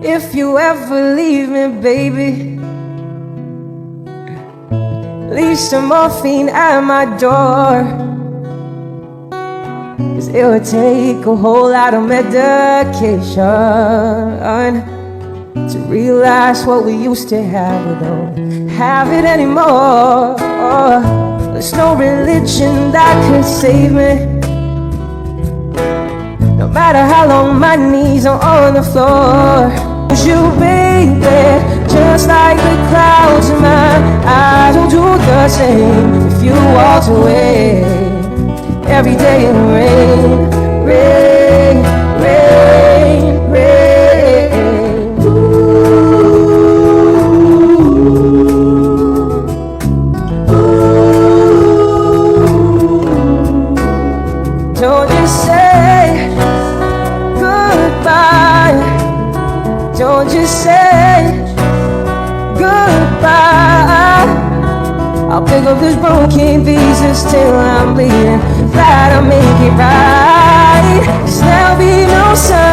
If you ever leave me, baby, leave some morphine at my door, 'cause it would take a whole lot of medication to realize what we used to have. We don't have it anymore. There's no religion that could save me, no matter how long my knees are on the floor. You, baby, just like the clouds in my eyes will do the same if you walked away. Every day it rain, rain, rain, rain. Don't just say goodbye. Don't just say goodbye. I'll pick up this broken pieces till I'm bleeding. Glad I make it right, 'cause there'll be no sun